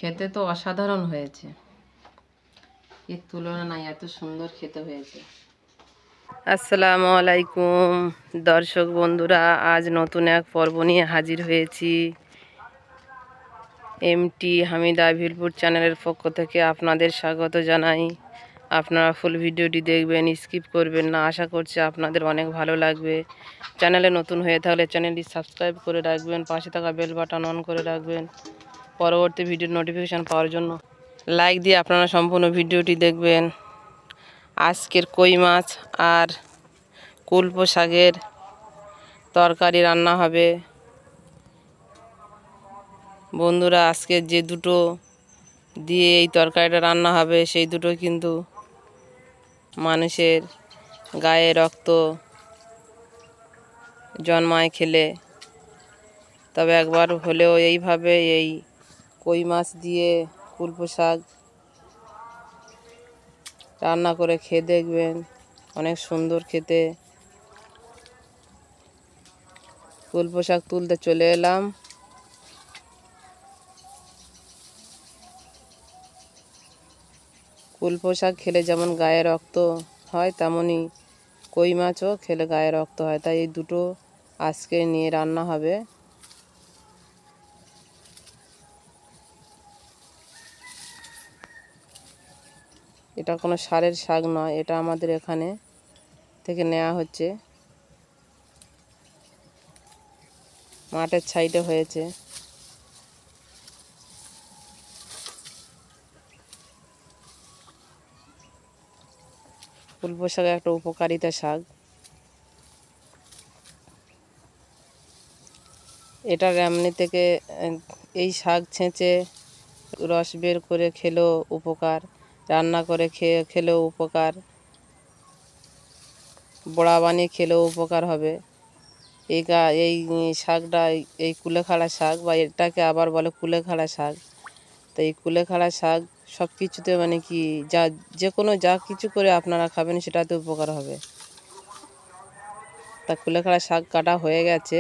খেতে তো অসাধারণ হয়েছে, এর তুলনা নাই, এত সুন্দর খেতে হয়েছে। আসসালামু আলাইকুম দর্শক বন্ধুরা, আজ নতুন এক পর্ব নিয়ে হাজির হয়েছি। এমটি হামিদা ভিলপুর চ্যানেলের পক্ষ থেকে আপনাদের স্বাগত জানাই। আপনারা ফুল ভিডিওটি দেখবেন, স্কিপ করবেন না। আশা করছি আপনাদের অনেক ভালো লাগবে। চ্যানেলে নতুন হয়ে থাকলে চ্যানেলটি সাবস্ক্রাইব করে রাখবেন, পাশে থাকা বেল বাটন অন করে রাখবেন পরবর্তী ভিডিওর নোটিফিকেশান পাওয়ার জন্য। লাইক দিয়ে আপনারা সম্পূর্ণ ভিডিওটি দেখবেন। আজকের কই মাছ আর কুলপো শাকের তরকারি রান্না হবে। বন্ধুরা, আজকে যে দুটো দিয়ে এই তরকারিটা রান্না হবে সেই দুটো কিন্তু মানুষের গায়ে রক্ত জন্মায় খেলে। তবে একবার হলেও এইভাবে এই কই মাছ দিয়ে কুলপো শাক রান্না করে খেয়ে দেখবেন, অনেক সুন্দর খেতে। কুলপো শাক তুলতে চলে এলাম। কুলপো শাক খেলে যেমন গায়ে রক্ত হয়, তেমনই কই মাছও খেলে গায়ে রক্ত হয়। তাই এই দুটো আজকে নিয়ে রান্না হবে। এটা কোনো সারের শাক নয়, এটা আমাদের এখানে থেকে নেওয়া হচ্ছে, মাঠের সাইডে হয়েছে। কুলপো শাক একটা উপকারিতা শাক। এটার এমনি থেকে এই শাক ছেঁচে রস বের করে খেলেও উপকার, রান্না করে খেলেও উপকার, বড়া বানিয়ে খেলেও উপকার হবে। এই শাকটা, এই কুলেখাড়া শাক, বা এটাকে আবার বলে কুলেখাড়া শাক। তো এই কুলেখাড়া শাক সব কিছুতে মানে কি যে কোনো যা কিছু করে আপনারা খাবেন সেটাতে উপকার হবে। তা কুলেখাড়া শাক কাটা হয়ে গেছে।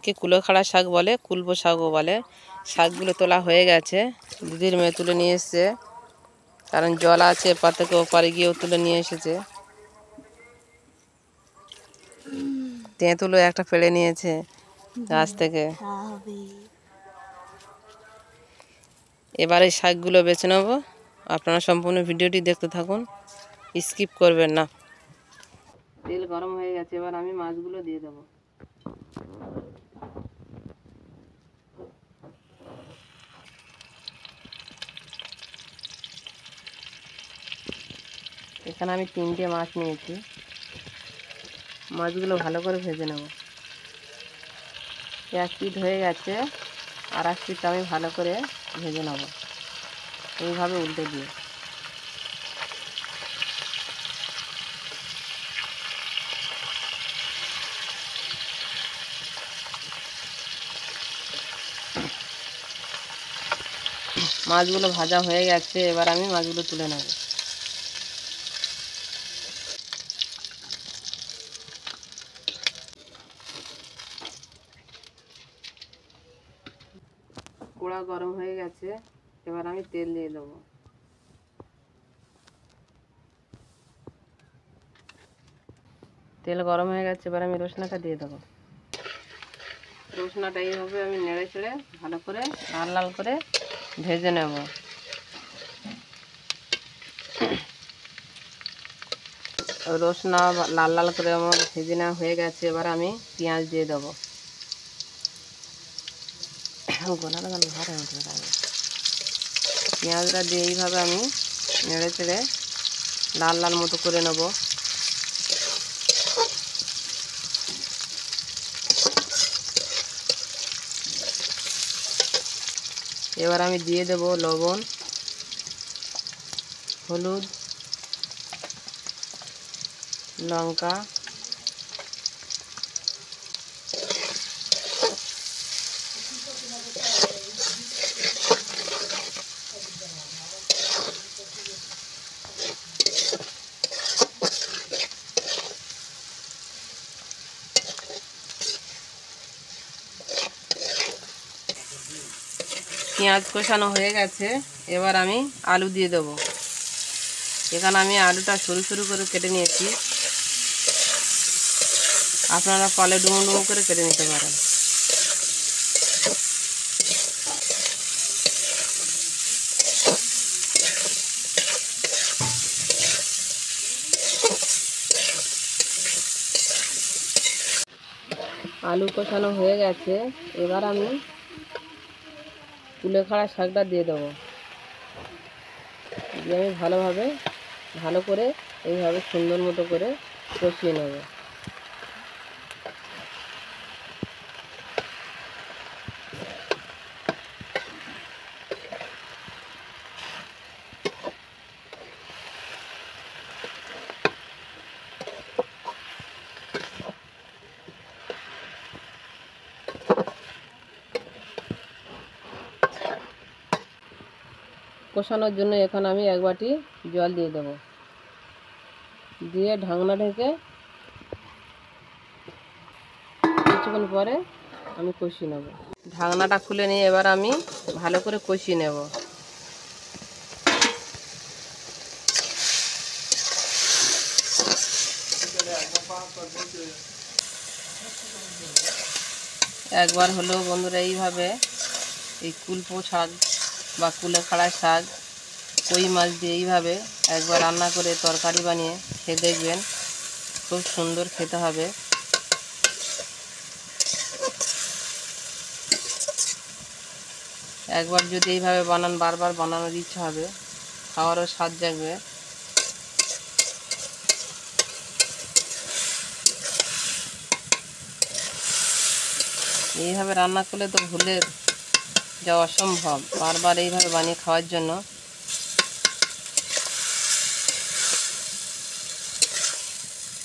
কে কুলেখাড়া শাক বলে, কুলপো শাকও বলে। শাকগুলো তোলা হয়ে গেছে, দিদির মেয়ে তুলে নিয়ে এসছে, কারণ জল আছে এপার থেকে ওপারে গিয়েও তুলে নিয়ে এসেছে। তেঁতুলো একটা পেড়ে নিয়েছে গাছ থেকে। এবারে শাকগুলো বেছে নেব। আপনারা সম্পূর্ণ ভিডিওটি দেখতে থাকুন, স্কিপ করবেন না। তেল গরম হয়ে গেছে, এবার আমি মাছগুলো দিয়ে দেবো। এখানে আমি 3টে মাছ নিয়েছি। মাছগুলো ভালো করে ভেজে নেব। এক পিঠ হয়ে গেছে, আর এক পিঠ আমি ভালো করে ভেজে নেব, এইভাবে উল্টে দিয়ে। মাছগুলো ভাজা হয়ে গেছে, এবার আমি মাছগুলো তুলে নেব। কড়া গরম হয়ে গেছে, এবার আমি তেল দিয়ে দেবো। তেল গরম হয়ে গেছে, এবার আমি রসুনটা দিয়ে দেবো। রসুনটা এইভাবে আমি নেড়ে চেড়ে ভালো করে লাল লাল করে ভেজে নেব। রসুন লাল লাল করে আমার ভেজে নেওয়া হয়ে গেছে, এবার আমি পেঁয়াজ দিয়ে দেবো। পেঁয়াজটা দিয়ে এইভাবে আমি নেড়ে চেড়ে লাল লাল মতো করে নেব। এবার আমি দিয়ে দেব লবণ, হলুদ, লঙ্কা, পেঁয়াজ কষানো হয়ে গেছে, এবার আমি আলু দিয়ে দেবো। এখানে আমি আলুটা সরু সরু করে কেটে নিয়েছি, আপনারা পালে ডুমো ডুমো করে কেটে নিতে পারেন। আলু কষানো হয়ে গেছে, এবার আমি কুলেখাড়া শাকটা দিয়ে দেবো। দিয়ে আমি ভালো করে এইভাবে সুন্দর মতো করে কষিয়ে নেব। কষানোর জন্য এখানে আমি 1 বাটি জল দিয়ে দেবো, দিয়ে ঢাকনা ঢেকে কিছুক্ষণ পরে আমি কষিয়ে নেব। ঢাকনাটা খুলে নিয়ে এবার আমি ভালো করে কষিয়ে নেব। একবার হলেও বন্ধুরা এইভাবে এই কুলপো শাক বা কুলেখাড়া শাক কই মাছ দিয়ে এইভাবে একবার রান্না করে তরকারি বানিয়ে খেয়ে দেখবেন, খুব সুন্দর খেতে হবে। একবার যদি এইভাবে বানান, বারবার বানানোর ইচ্ছা হবে, খাওয়ারও স্বাদ জাগবে। এইভাবে রান্না করলে তো ভুলে যাওয়া অসম্ভব, বারবার এইভাবে বানিয়ে খাওয়ার জন্য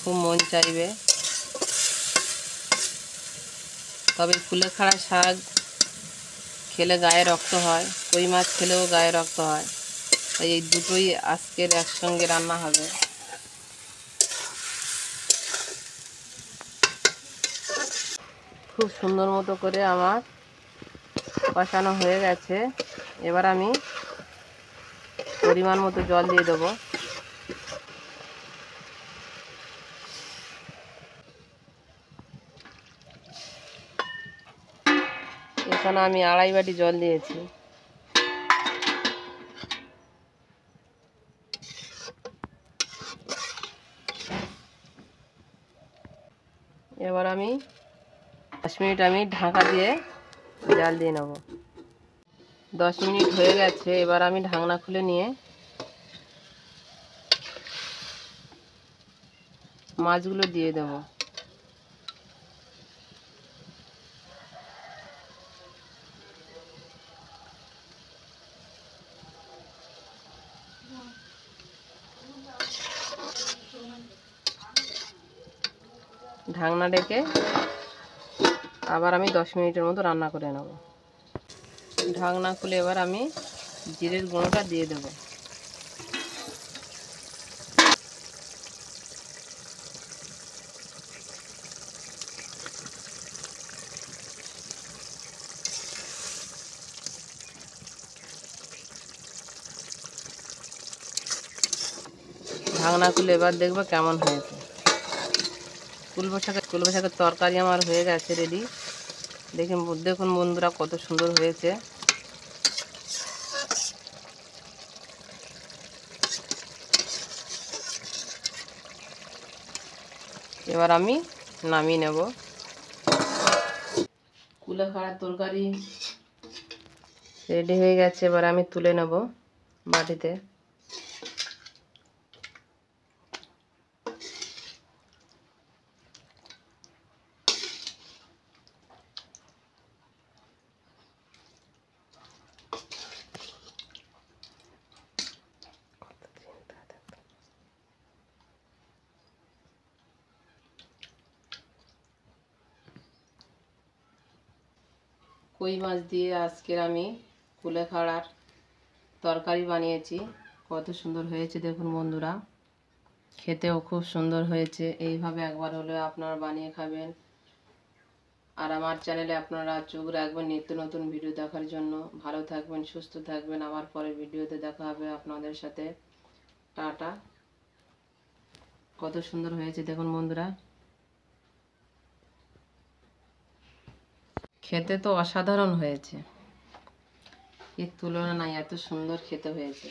খুব মন চাইবে। তবে কুলেখাড়া শাক খেলে গায়ে রক্ত হয়, কই মাছ খেলেও গায়ে রক্ত হয়, তাই এই দুটোই আজকের একসঙ্গে রান্না হবে। খুব সুন্দর মতো করে আমার কষানো হয়ে গেছে, এবার আমি পরিমাণ মতো জল দিয়ে দেবো। এখানে আমি 2.5 বাটি জল দিয়েছি। এবার আমি 10 মিনিট আমি ঢাকা দিয়ে জাল দিয়ে নেব। 10 মিনিট হয়ে গেছে, এবার আমি ঢাকনা খুলে নিয়ে মাছগুলো দিয়ে দেব। ঢাকনা ডেকে আবার আমি 10 মিনিটের মতো রান্না করে নেব। ঢাকনা খুলে এবার আমি জিরের গুঁড়োটা দিয়ে দেব। ঢাকনা খুলে এবার দেখবো কেমন হয়েছে। কুলপো শাকের তরকারি আমার হয়ে গেছে রেডি। দেখুন বন্ধুরা কত সুন্দর হয়েছে। এবার আমি নামিয়ে নেব। কুলেখাড়ার তরকারি রেডি হয়ে গেছে, এবার আমি তুলে নেব বাটিতে। কই মাছ দিয়ে আজকের আমি কুলেখাড়ার তরকারি বানিয়েছি। কত সুন্দর হয়েছে দেখুন বন্ধুরা, খেতেও খুব সুন্দর হয়েছে। এইভাবে একবার হলে আপনারা বানিয়ে খাবেন, আর আমার চ্যানেলে আপনারা চোখ রাখবেন নিত্য নতুন ভিডিও দেখার জন্য। ভালো থাকবেন, সুস্থ থাকবেন। আবার পরের ভিডিওতে দেখা হবে আপনাদের সাথে। টাটা। কত সুন্দর হয়েছে দেখুন বন্ধুরা, খেতে তো অসাধারণ হয়েছে, এর তুলনা নাই, এত সুন্দর খেতে হয়েছে।